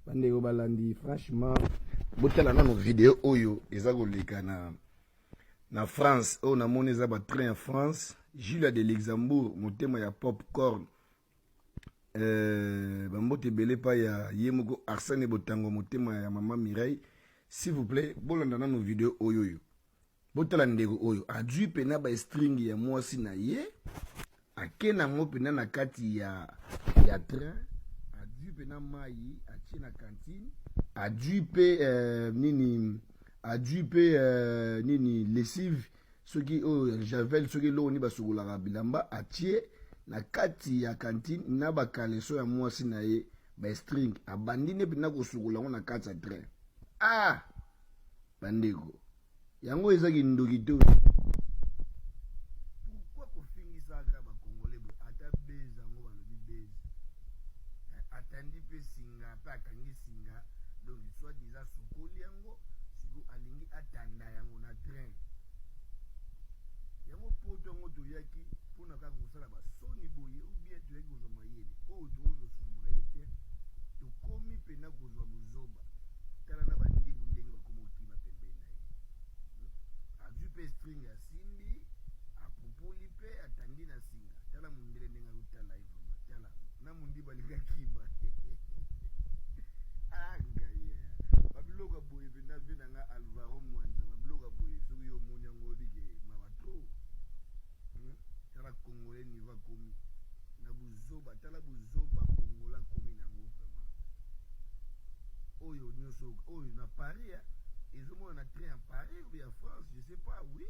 Bandeko balandi franchement botala na no vidéo oyo eza koleka na France oyo namoni eza ba train en France Jules de Luxembourg motema ya popcorn bambote belé pa ya yemoko Arsène Botango motema ya mama Mireille s'il vous plaît bolanda na no vidéo oyo botala ndeko oyo adui pena ba string ya mwasi na ye akena ngo pena na kati ya train adui pena mai atie na cantine adui pe nini lessive soki oyo javel soki lo ni basokolaka bilamba atie na kati ya cantine na bakaleso ya mwasi na ye ba string abandi ne pena kosokola ngo na kati ya train bandeko yango ezaki ndoki to pourquoi kofingisaka bakongole bo ata beza ngo balobi beza atandi pe singa pe akangi singa donc soit déjà sokoli yango siko alingi atanda yango na train yango poto yango toyaki mpona kaka kosala basoni boye ou bien toyaki kozwa mayele oyo tozoswa mayele te tokomi mpena kozwa mozoba tala na bandibu ndenge bakoma okima pembeni na ye azwi mpe string ya simbi apupuli mpe atandi na singa tala mondele ndenge akotala ye vraimen tala na mondi balinga kima angaya babiloko ya boye mpena ve na nga Alvaro Mwanza babiloko ya boye soki yo omoni yango obike mabatro tala congolais niveau akomi na buzoba tala buzoba congolais akomi nango vraimen oyo nyonso oyo na Paris ezomona na train ya Paris ou ya France je sais pas oui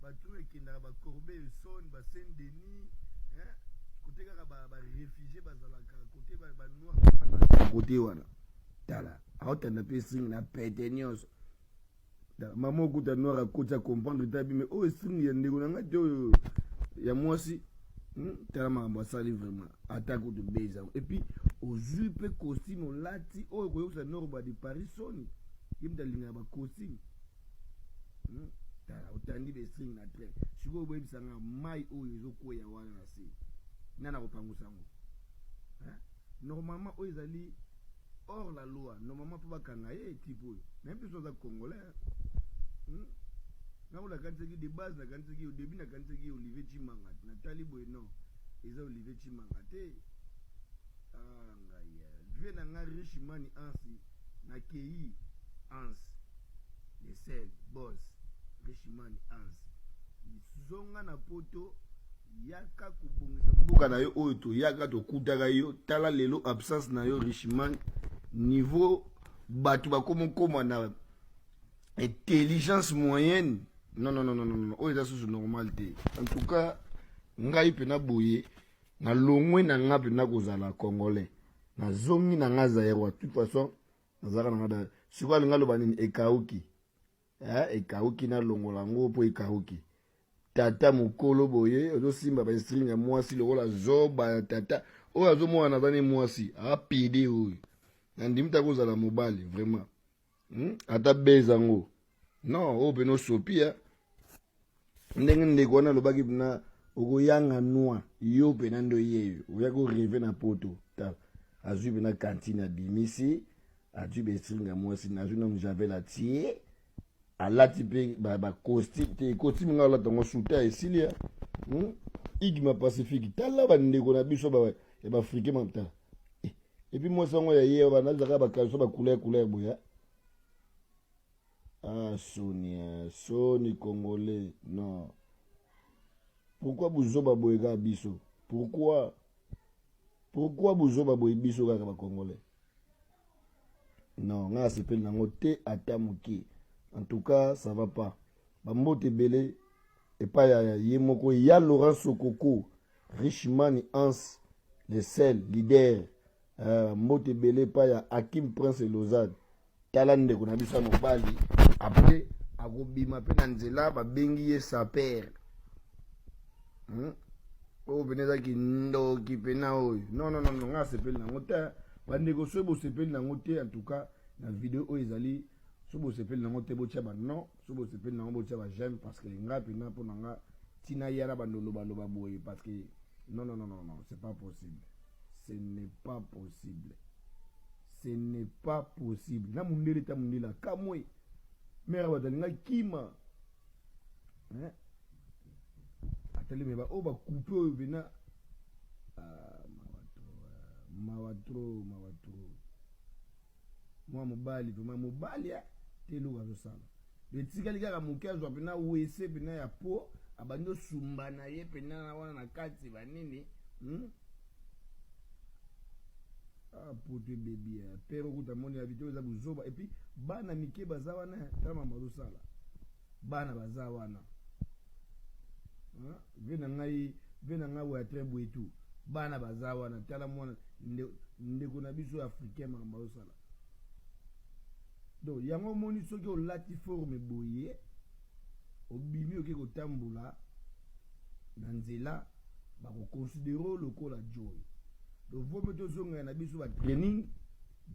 bato ekendaka bacorbeil son basaint denis kote kaka baréfugie bazalaka kote banoir kote wana tala aotanda mpe string na pete nyonso mama okuta noir akoti acomprendre ta bime oyo string ya ndeko na nga te oyo ya mwasi tala makambo asali vraiment ata kutu beza et puis ozwi mpe costume olati oyo koyokisa norba de Paris soni ye mutu alingaka bacostume tala otandi bestring na train sikoyo boyebisanga mai oyo ezokweya wana na se nana kopangusa yango normalement oyo ezali hors la loi normalement mpo bakanga ye type oyo même mpe so aza congolais nango nakanisaki de base nakanisaki au début nakanisaki Olivier Chimanga natali boye non eza Olivier Chimanga te ngaya vie na nga Richimani ansi na kei ansi le sel boss Richimani ansi zonga na poto yaka kobongisa mboka na yo oyo to yaka tokutaka yo tala lelo absence na yo Richimani niveau bato bakomokoma na intelligence moyenne non oyo eza susu normal te en tout cas ngai pena boye na longwe na nga pena kozala congolais na zongi na nga zairwa de toute façon nazaka na nga sikoyo alinga loba nini ekauki ekauki na longola ngo mpo ekauki tata mokolo boye ozosimba bastring ya mwasi lokola zoba ya tata oyo azomona naza ne mwasi apide oyo nandimi ta kozala mobali vraiment ata beza ngo non oyo pena osopia ndenge ndeko wana alobaki mpena okoyanga noir yo pena ndo yeyo oyaki orive na poto tala azwi mpena kantine abimisi azwi bestring ya mwasi azwi na javel atie alati mpe bacostume te costume nga alata yango suta esilia igma pacifique tala bandeko na biso ya baafrikain matala epuis mwasi yango ya ye banazaka bakaliso bacouleur boya soni congolais non pourquoi buzoba boye kaka biso pourquoi buzoba boye biso kaka bacongolais non nga asepeli nango te ata moke en tout cas ça va pas bambote ebele epai ya ye moko ya Laurent Sokoko Richimani Hans le sel leader mbote ebele epai ya Hakim Prince Lozade tala ndeko na biso ya mobali apres akobima mpe na nzela babengi ye saper oyo pene ezaki ndoki pena oyo non nga asepeli nango te bandeko soki bosepeli nango te en tout cas na video oyo ezali soki bosepeli nango te botia banon soki bosepeli nango botia bajeme parce que nga pena mpo na nga ntina yara bandolobaloba boye parce que non c'est pas possible ce n'est pas possible ce n'est pas possible. Na mundele ta mundela kamwe. Mère batalinga kima. Hein? Atali meba oba coupe oyo bena mawatro. Moi mobali vraiment mobali telo azosala. Betikali kaka moke azwa pena wese pena ya po abando sumbana ye pena na wana na kati banini. Ah pote baby pero kuta moni habité za buzoba et puis bana mike baza wana tama bazosala. Bana baza wana. Vena ngai wa très beau et tout. Bana baza wana tala mwana ndeko na biso africain mamba osala. Donc yango moni soki o lati forme boye obimi oke ko tambula na nzela ba ko considérer lokola joy. Donc vous mettez zonga na biso ba training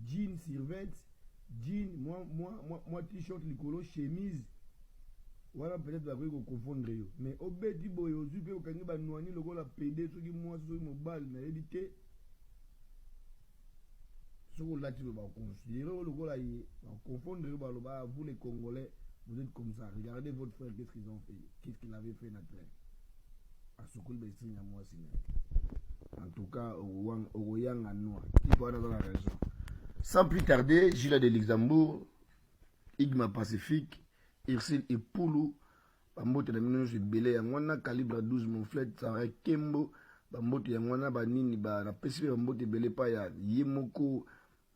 jean survêt jean moi t-shirt likolo chemise. Voilà peut-être va ko confondre yo mais obedi boye ozupe okangi ba noani lokola PD soki moi soki mobile na edité soko lati ba considérer lokola yi ba confondre ba loba vous les Congolais vous êtes comme ça. Regardez votre frère, qu'est-ce qu'ils ont fait, qu'est-ce qu'il avait fait notre frère à Sokol Bessin à moi sinon. En tout cas au yang à nous qui doit avoir la raison. Sans plus tarder, Gilles de Luxembourg, Igma Pacifique, Irsil et Poulou, Bambote de Minos et Belé, Yangwana, calibre 12, mon flet, Sarah Kembo, Bambote Yangwana, Banini, la Pacifique, Bambote Belé Paya, Yemoko,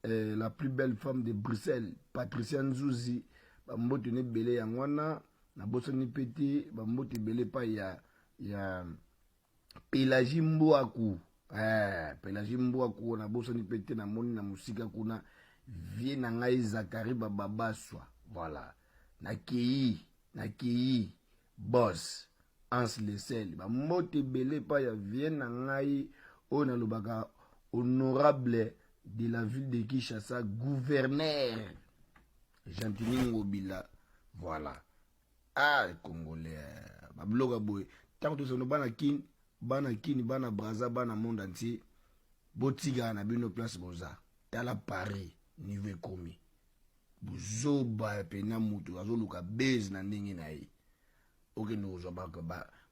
la plus belle femme de Bruxelles, Patricia Nzouzi, Bambote ne Belé Yangwana, Nabosoni Pété, Bambote Belé Paya, ya Pelagie Mbouakou, Pelagie Mbouakou, Nabosoni Pété, Namoni, na musika kuna, vie na ngai Zakari Babaswa, voilà. Nakei, boss, Ans Lesel, Bambote Belé Paya, vie na ngai, on a le baga honorable de la ville de Kinshasa, gouverneur Gentini Ngobila, voilà. Ah, les Congolais, Babloga Boy, tant que nous bana kin, bana braza, bana monde entier, botiga na bino place boza, tala Paris, niveau komi, buzoba pena mutu, azoluka base na ndingi na ye, oke no zoba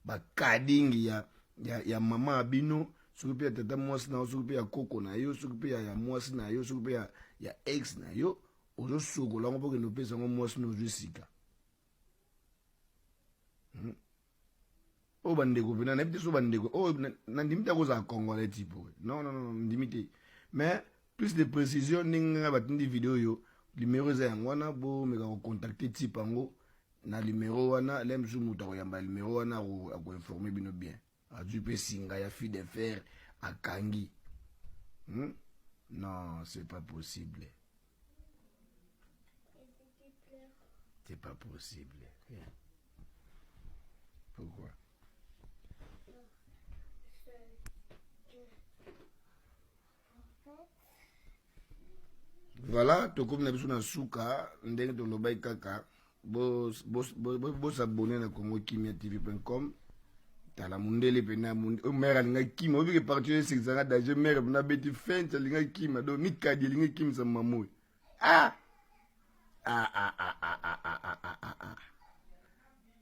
ba kadingi ya mama abino, soki pe ya tata mwasi na yo, soki pe ya koko na yo, soki pe ya mwasi na yo, soki pe ya ex na yo, ozo soko lango poke no pesa ngo mwasi no jisika. O bandeko pena na so bandeko o na ndimita ko za Congolais tipo. Non, ndimite. Mais plus de précision ninga batindi vidéo yo, numéro za yangwana bo meka ko contacter type ngo na numéro wana lemsu muta ko yamba numéro wana ko informer bino bien. Adu pe singa ya fi de fer akangi. Non, c'est pas possible. C'est pas possible. Pourquoi? Voilà, to comme na biso na suka ndenge to lobai kaka bo s'abonner na congokimiatv.com tala mundele pena munde o mère linga kima o bike partir de 6 ans d'âge mère na beti fente linga kima do ni kadi linga kim sa mamoy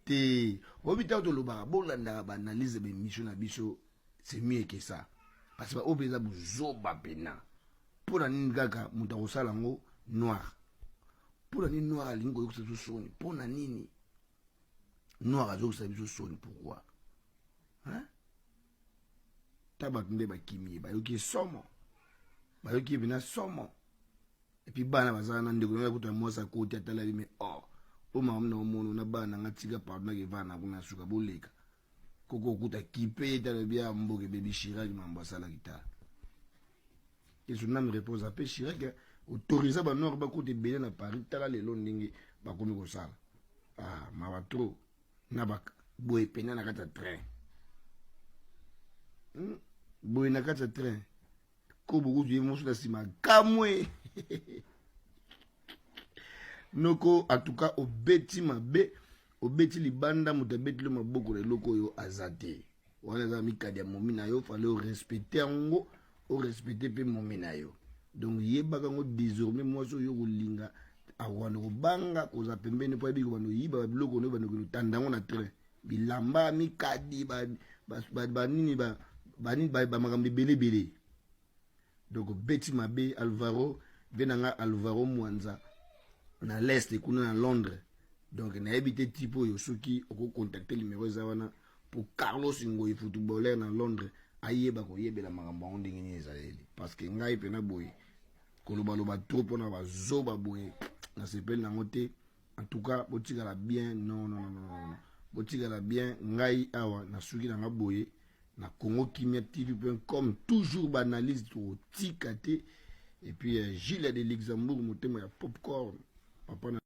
te obita to loba bolanda ba analyse be mission na biso c'est mieux que ça parce que obeza buzoba pena pour nini kaka muta kosala ngo noir pour nini noir lingo yoksa so soni pour nini noir azoksa biso soni pourquoi hein tabatunde bakimi bayoki somo bayoki bina somo et puis bana bazana na ndeko na kuta mosa koti atala bime o mama na omono na bana ngatika pardon ke vana kuna suka boleka koko kuta kipe tala bia mboke baby Chirac mambo sala kita. Et je n'ai réponse à Chirac autorisé ba nord ba côté belé na Paris tala lelo ndingi ba komi ko sala ma trop na ba boy pena na kata train boy na kata train ko buku du mo na sima kamwe noko en tout cas obeti mabe obeti libanda mutabeti le maboko le loko yo azate wana za mikadi ya momina yo fallait respecter ngo o respecter pe momina yo donc yebaka ngo désormais moi so yo kolinga awano kobanga koza pembeni po yebi ko bano yiba biloko no bano tandango na train bilamba mikadi banini ba makambi belebele. Donc beti mabe Alvaro venanga Alvaro Mwanza na l'est kuna na Londres. Donc na habité tipo yo soki oko contacter numéro za wana pour Carlos Ngoyi footballeur na Londres ayeba ko yebela makambo on ndenge ezaleli parce que ngai pena boye kolobaloba trop pona bazoba boye na sepel na ngote. En tout cas botikala bien non botikala bien ngai awa na suki na boye na congokimiatv.com toujours banalise to tikate et puis Gilles de Luxembourg motema ya popcorn papa na